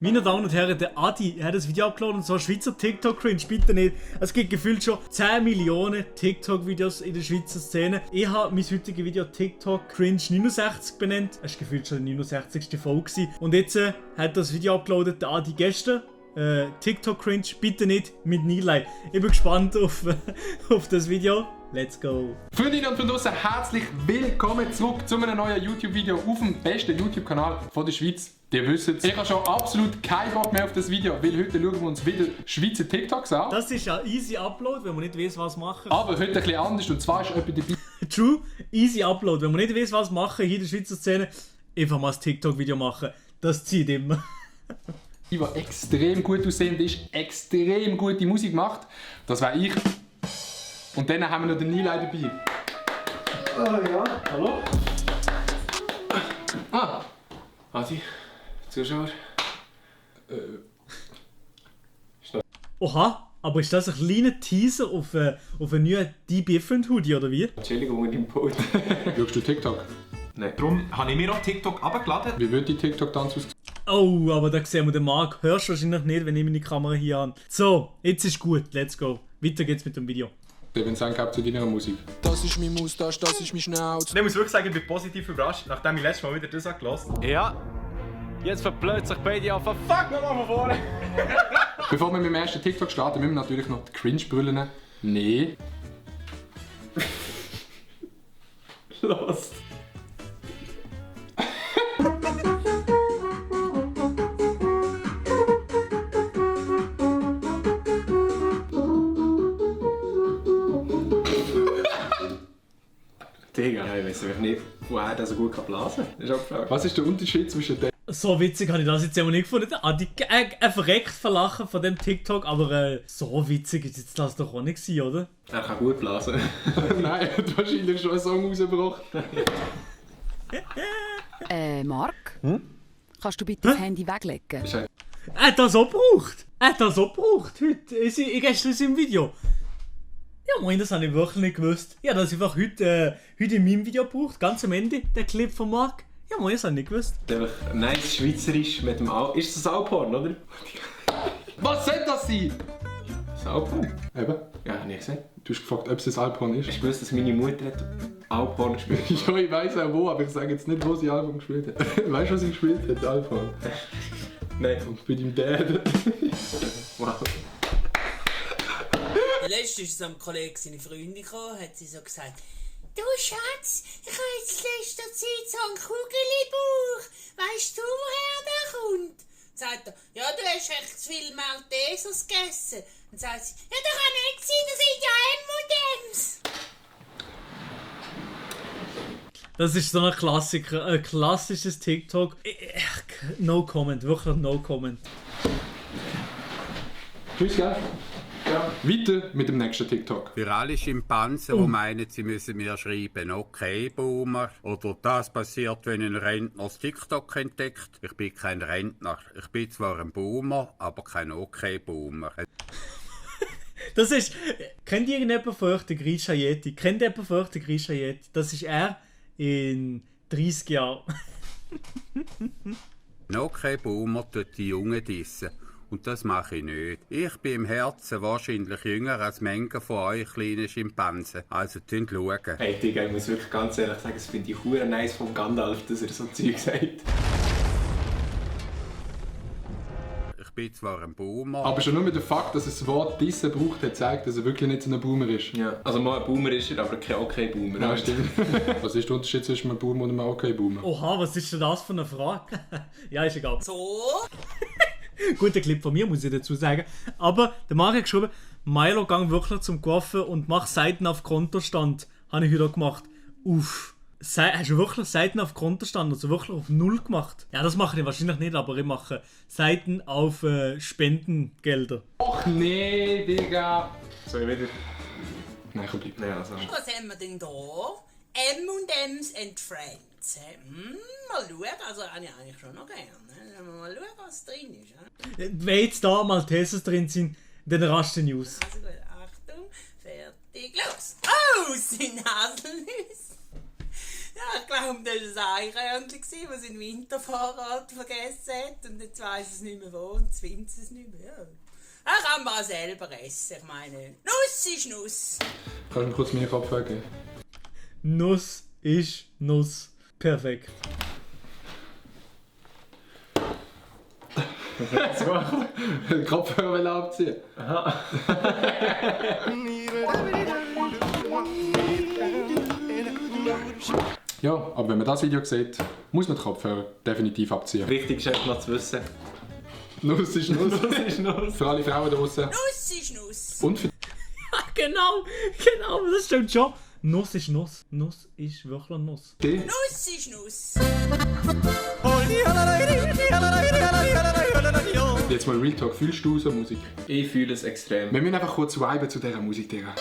Meine Damen und Herren, der Adi hat das Video abgeladen und zwar Schweizer TikTok-Cringe, bitte nicht. Es gibt gefühlt schon 10 Millionen TikTok-Videos in der Schweizer Szene. Ich habe mein heutiges Video TikTok-Cringe 69 benannt. Es war gefühlt schon die 69. Folge. Und jetzt hat das Video abgeladen der Adi gestern. TikTok-Cringe, bitte nicht mit Nilay. Ich bin gespannt auf das Video. Let's go! Freundinnen und Freunde draussen, herzlich willkommen zurück zu einem neuen YouTube-Video auf dem besten YouTube-Kanal der Schweiz. Ihr wisst es. Ich habe schon absolut keinen Bock mehr auf das Video, weil heute schauen wir uns wieder Schweizer TikToks an. Das ist ein easy Upload, wenn man nicht weiß, was machen. Aber heute ein bisschen anders und zwar ist jemand dabei. True, easy Upload. Wenn man nicht weiß, was machen hier in der Schweizer Szene, einfach mal ein TikTok-Video machen. Das zieht immer. Die extrem gut aussehend ist, extrem gute Musik macht. Das wäre ich. Und dann haben wir noch den Nilay dabei. Oh ja, hallo? Ah, Adi, Zuschauer. Oha, aber ist das ein kleiner Teaser auf einen neuen Die Different Hoodie, oder wie? Entschuldigung, in deinem Pult. Schaust du TikTok? Nein. Darum habe ich mir auch TikTok abgeladen. Wie wird die TikTok-Tanz aussehen? Oh, aber da sehen wir den Marc. Hörst du wahrscheinlich nicht, wenn ich meine Kamera hier habe. So, jetzt ist gut, let's go. Weiter geht's mit dem Video. Wenn es angeht zu deiner Musik. Das ist mein Moustache, das ist mein Schnauz. Ich muss wirklich sagen, ich bin positiv überrascht, nachdem ich letztes Mal wieder das gelassen habe. Ja, jetzt verblöd sich beide auf. Fuck, nochmal von vorne! Bevor wir mit dem ersten TikTok starten, müssen wir natürlich noch die Cringe-Brüllen nehmen. Los! Digga, ja, ich weiß nicht, woher der so gut blasen kann. Das ist auch gefragt. Was ist der Unterschied zwischen dem? So witzig habe ich das jetzt immer nicht gefunden. Adi, verreckt verlachen von dem TikTok, aber so witzig ist jetzt das doch auch nicht gewesen, oder? Er kann gut blasen. Nein, er hat wahrscheinlich schon einen Song rausgebracht. Marc? Kannst du bitte das Handy weglegen? Er hat das auch gebraucht. Er hat das auch gebraucht. Heute, gestern in seinem Video. Ja, moin, das habe ich wirklich nicht gewusst. Ja, das einfach heute in meinem Video gebraucht. Ganz am Ende, der Clip von Marc. Ja, moin, das habe ich nicht gewusst. Einfach nice Schweizerisch mit dem Ist das Alphorn, oder? Was soll das sein? Das Alphorn? Eben. Ja, nicht gesehen. Du hast gefragt, ob es ein Alphorn ist. Hast du gewusst, dass meine Mutter hat Alphorn gespielt? Ja, ich weiss auch wo, aber ich sage jetzt nicht, wo sie Alphorn gespielt hat. Weißt du, was sie gespielt hat, Alphorn? Nein. Und bei deinem Dad. Wow. Letztens ist ein Kollege seine Freundin gekommen, hat sie so gesagt: Du Schatz, ich habe jetzt letzter Zeit so einen Kugelibauch. Weißt du, woher der kommt? Dann sagt er: Ja, du hast echt zu viel Maltesers gegessen. Dann sagt sie: Ja, das kann nicht sein, das sind ja M&M's. Das ist so ein Klassiker, ein klassisches TikTok. No comment, wirklich no comment. Tschüss, gell? Ja. Weiter mit dem nächsten TikTok. Für alle Schimpansen, die meinen, sie müssen mir schreiben, okay, Boomer. Oder das passiert, wenn ein Rentner das TikTok entdeckt. Ich bin kein Rentner. Ich bin zwar ein Boomer, aber kein okay Boomer. Das ist... Kennt irgendjemand von euch den Grisha Yeti? Kennt jemand von euch den Grisha Yeti? Das ist er in 30 Jahren. Ein okay Boomer tut die Jungen dissen. Und das mache ich nicht. Ich bin im Herzen wahrscheinlich jünger als manche von euch kleinen Schimpansen. Also schauen. Hey Digga, ich muss wirklich ganz ehrlich sagen, das finde ich hure nice von Gandalf, dass er so Zeug sagt. Ich bin zwar ein Boomer. Aber schon nur mit dem Fakt, dass er das Wort «dissen» braucht, hat zeigt, dass er wirklich nicht so ein Boomer ist. Ja. Also mal ein Boomer ist er, aber kein Okay-Boomer. Ja, stimmt. Was ist der Unterschied zwischen einem Boomer und einem Okay-Boomer? Oha, was ist denn das für eine Frage? Ja, ist egal. So? Guter Clip von mir, muss ich dazu sagen. Aber der Marc hat geschrieben, Milo gang wirklich zum Coiffeur und mach Seiten auf Kontostand. Habe ich heute auch gemacht. Uff. Hast du wirklich Seiten auf Kontostand, also wirklich auf Null gemacht? Ja, das mache ich wahrscheinlich nicht, aber ich mache Seiten auf Spendengelder. Och nee, Digga! Soll ich wieder? Nein, komm, bleib. Ja, also. Was haben wir denn da? M&M's and Friends. Mal schauen, also habe ich eigentlich schon noch gerne. Mal schauen, was drin ist. Wenn jetzt da Maltesers drin sind, dann rasten News. Also gut, Achtung, fertig, los! Oh, es sind Haselnüsse! Ja, ich glaube, das war ein Eichhörnchen, das sein Winterfahrrad vergessen hat. Und jetzt weiss es nicht mehr wo und jetzt findet es nicht mehr. Ja. Er kann man auch selber essen. Ich meine, Nuss ist Nuss. Kannst du mir kurz meine Kopfhörer geben? Nuss ist Nuss. Perfekt. Kopfhörer abziehen. Ja, aber wenn man das Video sieht, muss man die Kopfhörer definitiv abziehen. Wichtig ist einfach noch zu wissen. Nuss ist Nuss. Nuss ist Nuss. Für alle Frauen draußen. Nuss ist Nuss. Und für Genau, das stimmt schon. Nuss ist Nuss. Nuss ist wirklich Nuss. die. Nuss ist Nuss. Jetzt mal Real Talk, fühlst du so Musik? Ich fühle es extrem. Wir müssen einfach kurz viben zu dieser Musik. Digga.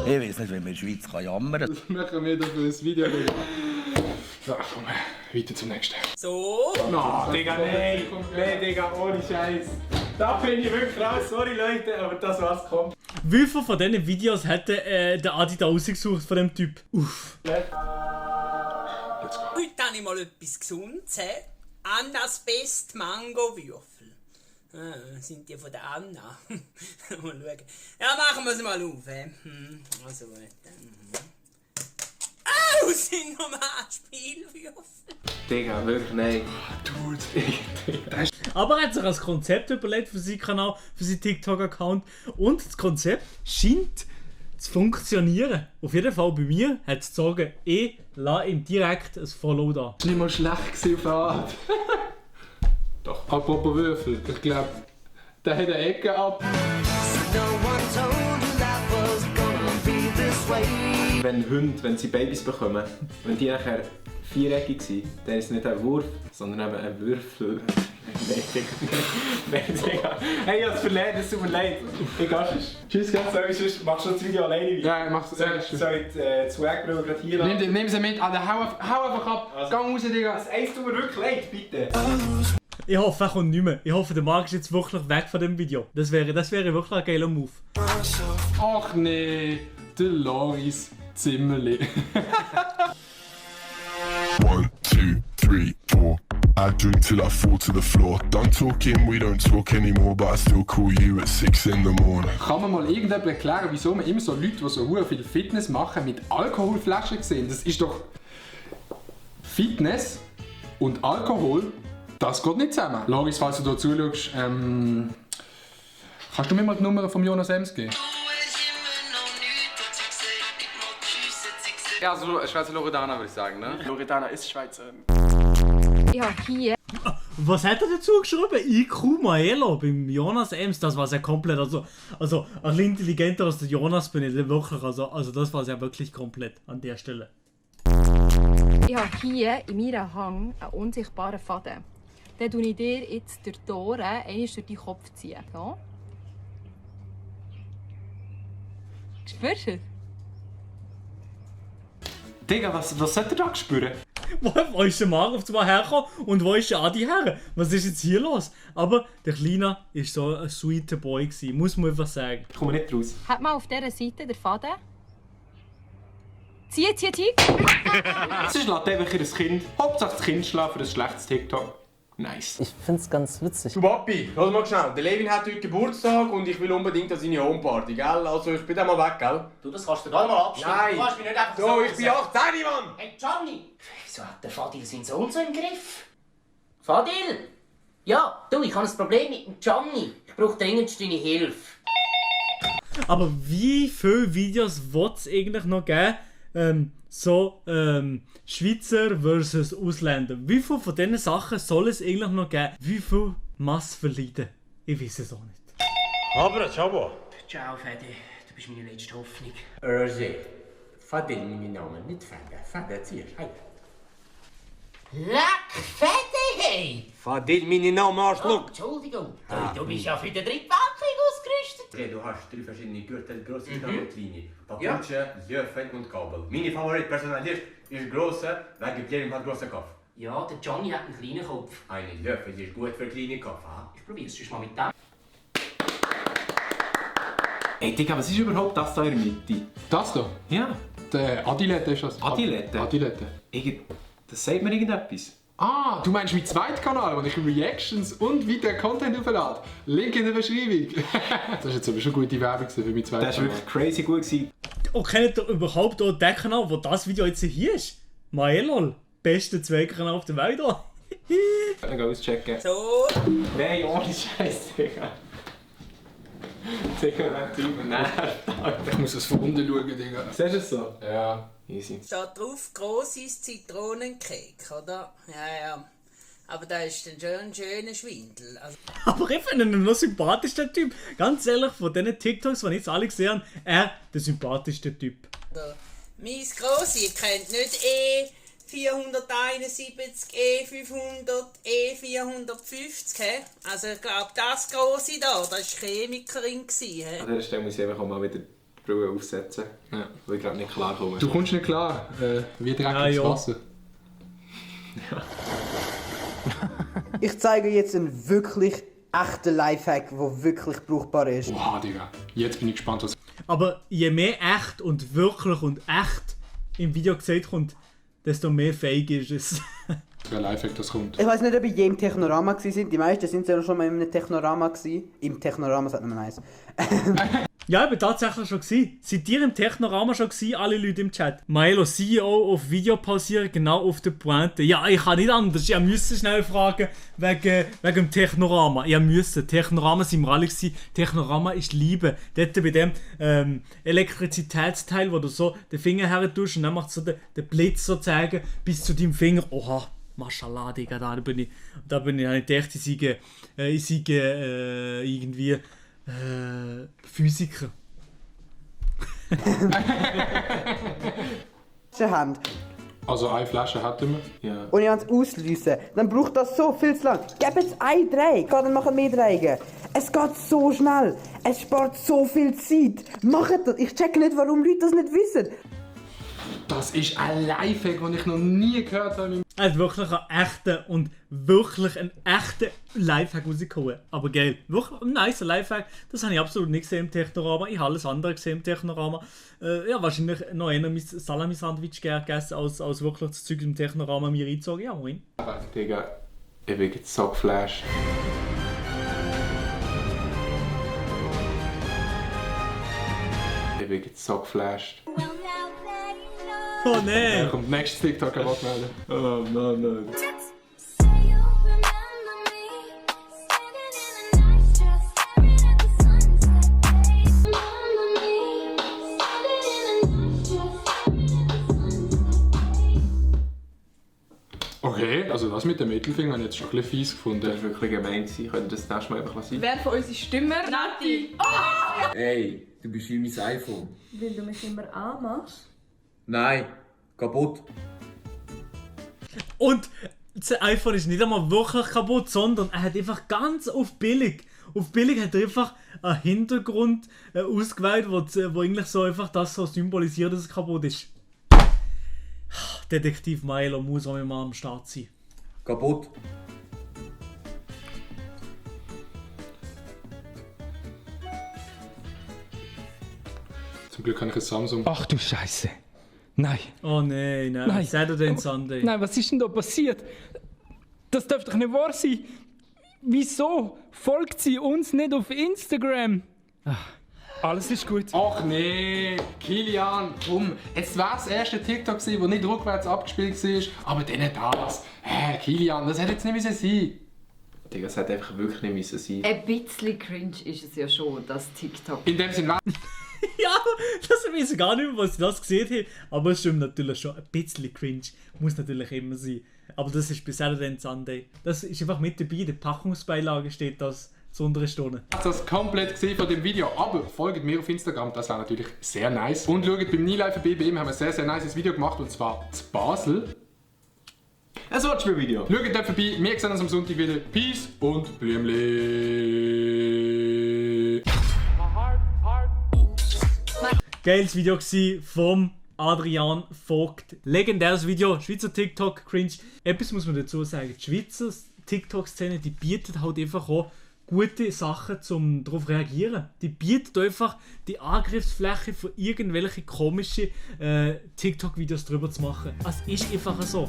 Ich weiß nicht, wie man in der Schweiz jammern kann. Das machen wir dafür ein Video. So, komm, weiter zum nächsten. So. Oh, Digga, nein, Digga, ohne Scheiß. Da bin ich wirklich raus, sorry Leute, aber das war's, komm. Wie viele von diesen Videos hätte der Adi da rausgesucht von dem Typ? Uff. Heute habe ich mal etwas Gesundes. Annas Best Mango-Würfel. Sind die von der Anna? Mal schauen. Ja, machen wir es mal auf. Also gut. Au, sind nochmal Spielwürfel. Digga, wirklich, nein. Aber er hat sich ein Konzept überlegt für seinen Kanal, für seinen TikTok-Account. Und das Konzept scheint zu funktionieren. Auf jeden Fall bei mir hat es gesagt, ich lasse ihm direkt ein Follow da. Das war nicht mal schlecht auf der Art. Doch. Apropos Würfel, ich glaube, der hat eine Ecke ab. Wenn Hunde, wenn sie Babys bekommen, wenn die nachher viereckig sind, dann ist es nicht ein Wurf, sondern eben ein Würfel. Nein, Digga. Hey, ich hab's verlernt, es tut mir leid. Egal. Tschüss, sonst machst du das Video alleine wieder. Ja, mach's. Soll ich die Swagbrille gerade hier lassen? Nimm sie mit, Alter, hau einfach ab. Also. Gang raus, Digga. Das eins tut mir wirklich leid, bitte. Ich hoffe, er kommt nicht mehr. Ich hoffe, der Marc ist jetzt wirklich weg von dem Video. Das wäre wirklich ein geiler Move. Ach nee, der Loris Zimmerli. 1, 2, 3, 4. I drink till I fall to the floor. Done talking, we don't talk anymore, but I still call you at 6 in the morning. Kann man mal irgendjemand erklären, wieso man immer so Leute, die so viel Fitness machen, mit Alkoholflaschen sehen? Das ist doch... Fitness und Alkohol, das geht nicht zusammen. Loris, falls du hier zuschaust, kannst du mir mal die Nummer von Jonas Ems geben? Ja, also Schweizer Loredana würde ich sagen, ne? Loredana ist Schweizer. Ja, hier. Was hat er dazu geschrieben? IQ Maelo beim Jonas Ems. Das war sehr komplett. Also ein bisschen intelligenter als der Jonas bin ich wirklich. Also das war sehr wirklich komplett an der Stelle. Ich habe hier in meinem Hang einen unsichtbaren Faden. Den tue ich dir jetzt durch die Ohren einmal durch den Kopf ziehen. So. Spürst du es? Digga, was sollt ihr da spüren? Wo ist der Marc auf einmal hergekommen und wo ist der Adi her? Was ist jetzt hier los? Aber der Kleine war so ein sweeter Boy, muss man einfach sagen. Ich komme nicht raus. Hat mal auf dieser Seite den Faden. Zieh. Sie schlägt einfach ihr Kind. Hauptsache das Kind schlägt für ein schlechtes TikTok. Nice. Ich find's ganz witzig. Du Papi, hör mal schnell. Der Levin hat heute Geburtstag und ich will unbedingt an seine Homeparty, gell? Also ich bin dann mal weg, gell? Du, das kannst du gar mal abstellen. Nein! Du kannst mich nicht einfach So, ich bin 18, Mann! Hey Gianni! Wieso hat der Fadil seinen Sohn so im Griff? Fadil! Ja, du, ich habe ein Problem mit dem Gianni. Ich brauche dringend deine Hilfe. Aber wie viele Videos wird es eigentlich noch geben? Schweizer versus Ausländer. Wie viele von diesen Sachen soll es eigentlich noch geben? Wie viel Massverleiden? Ich weiß es auch nicht. Aber, ciao. Ciao, Fadi. Du bist meine letzte Hoffnung. Roger. Fadil, mein Name, nicht Fadil. Fadil, zieh. Hey. Leck, Fadi, hey! Fadil, meine Name, Arschloch. Oh, Entschuldigung. Du bist ja für den dritten Weltkrieg ausgerüstet. Okay, du hast 3 verschiedene Gürtel, grosse und kleine. Paputsche, Löwen und Kabel. Meine Favoritpersonalität ist grosse, wegen jedem hat grossen Kopf. Ja, der Gianni hat einen kleinen Kopf. Eine Löwe ist gut für kleine Kopf. Ich probier's schon mal mit dem. Ey, Digga, was ist überhaupt das da in der Mitte? Das da? Ja. Der Adilette ist das. Adilette? Adilette. Das sagt mir irgendetwas. Ah, du meinst meinen zweiten Kanal, wo ich Reactions und weiter Content auflade. Link in der Beschreibung. Das ist jetzt aber schon gute Werbung für meinen zweiten Kanal. Das war wirklich crazy gut gewesen. Und kennt ihr überhaupt auch den Kanal, wo das Video jetzt hier ist? Maelol, beste Zweitkanal auf der Welt. Dann gehen auschecken. So. Nein, ohne Scheiß, Digga. Digga, nicht übernervt. Ich muss das von unten schauen, Digga. Siehst du es so? Ja. Easy. Steht drauf, grosses Zitronencake, oder? Ja. Aber da ist dann schon ein schöner Schwindel. Also, Aber ich finde ihn noch sympathisch, der Typ. Ganz ehrlich, von diesen TikToks, die ich jetzt alle gesehen habe, der sympathischste Typ. mein Grossi, ihr kennt nicht E471, E500, E450, he? Also ich glaube, das Grossi da, das war Chemikerin. He? An dieser Stelle muss ich einfach auch mal wieder die Brille aufsetzen, weil ich gerade nicht klar komme. Du kommst nicht klar, wie dreckiges Wasser. Ja. Ich zeige jetzt einen wirklich echten Lifehack, der wirklich brauchbar ist. Wow, Digga. Jetzt bin ich gespannt, was... Aber je mehr echt und wirklich und echt im Video gesagt kommt, desto mehr fake ist es. Der Lifehack, das kommt. Ich weiß nicht, ob ihr je im Technorama waren. Die meisten sind ja schon mal in einem Technorama gewesen. Im Technorama sagt man nice. Ja, ich bin tatsächlich schon gewesen. Seid ihr im Technorama schon gewesen, alle Leute im Chat? Maelo, CEO auf Video pausieren, genau auf der Pointe. Ja, ich kann nicht anders. Ich musste schnell fragen wegen dem Technorama. Ich musste. Technorama sind wir alle gewesen. Technorama ist Liebe. Dort bei dem Elektrizitätsteil, wo du so den Finger her tust und dann macht so den Blitz sozusagen bis zu deinem Finger. Oha, Mashallah, Digga, da bin ich nicht gedacht, ich sei irgendwie... Physiker. Hand. Also eine Flasche hatten wir. Ja. Und ich ans Auslösen. Dann braucht das so viel zu lang. Gebt jetzt ein Dreieck, dann machen wir Dreiecke. Es geht so schnell. Es spart so viel Zeit. Macht das. Ich check nicht, warum Leute das nicht wissen. Das ist ein Lifehack, den ich noch nie gehört habe. Er hat wirklich einen echten Lifehack rausgehauen. Aber geil, wirklich ein nicer Lifehack. Das habe ich absolut nicht gesehen im Technorama. Ich habe alles andere gesehen im Technorama. Ja, wahrscheinlich noch eher mein Salami-Sandwich gegessen, als wirklich das Zeug im Technorama mir reingezogen. Ja, moin. Digga, ich bin jetzt so geflasht. Ich bin jetzt so geflasht. Oh nein! Da kommt nächstes TikTok abmelden. Oh nein. Okay, also das mit dem Mittelfinger habe ich jetzt schon ein bisschen fies gefunden. Das war wirklich gemein. Könnte das nächste Mal einfach sein? Wer von uns ist Stimmer? Nati! Oh! Hey, du bist wie mein iPhone. Weil du mich immer anmachst? Nein, kaputt. Und das iPhone ist nicht einmal wirklich kaputt, sondern er hat einfach ganz auf billig. Auf billig hat er einfach einen Hintergrund ausgewählt, wo eigentlich so einfach das so symbolisiert, dass es kaputt ist. Detektiv Milo muss auch immer am Start sein. Kaputt. Zum Glück habe ich ein Samsung. Ach du Scheiße. Nein. Oh nein. Saturday Sunday. Nein, was ist denn da passiert? Das darf doch nicht wahr sein. Wieso folgt sie uns nicht auf Instagram? Ach, alles ist gut. Ach nee, Kilian, komm. Jetzt war das erste TikTok, das nicht rückwärts abgespielt war, aber dann das. Kilian, das hätte jetzt nicht sein müssen. Digga, das hätte einfach wirklich nicht müssen sein. Ein bisschen cringe ist es ja schon, das TikTok. In dem Sinne... Ja, das weiß ich gar nicht mehr, was ich das gesehen habe. Aber es stimmt natürlich schon. Ein bisschen cringe muss natürlich immer sein. Aber das ist bei Saturday Sunday. Das ist einfach mit dabei. In der Packungsbeilage steht das zu unteren Stunden. Das komplett gesehen von dem Video, aber folgt mir auf Instagram, das wäre natürlich sehr nice. Und schaut beim Nilife vorbei, bei ihm haben wir ein sehr, sehr nice Video gemacht, und zwar zu Basel. Ein Wortspielvideo. Schaut dort vorbei, wir sehen uns am Sonntag wieder. Peace und Blümli. Geiles Video gsi vom Adrian Vogt. Legendäres Video, Schweizer TikTok, cringe. Etwas muss man dazu sagen, die Schweizer TikTok-Szene, die bietet halt einfach auch gute Sachen, um darauf zu reagieren. Die bieten einfach die Angriffsfläche für irgendwelche komischen TikTok-Videos drüber zu machen. Es ist einfach so.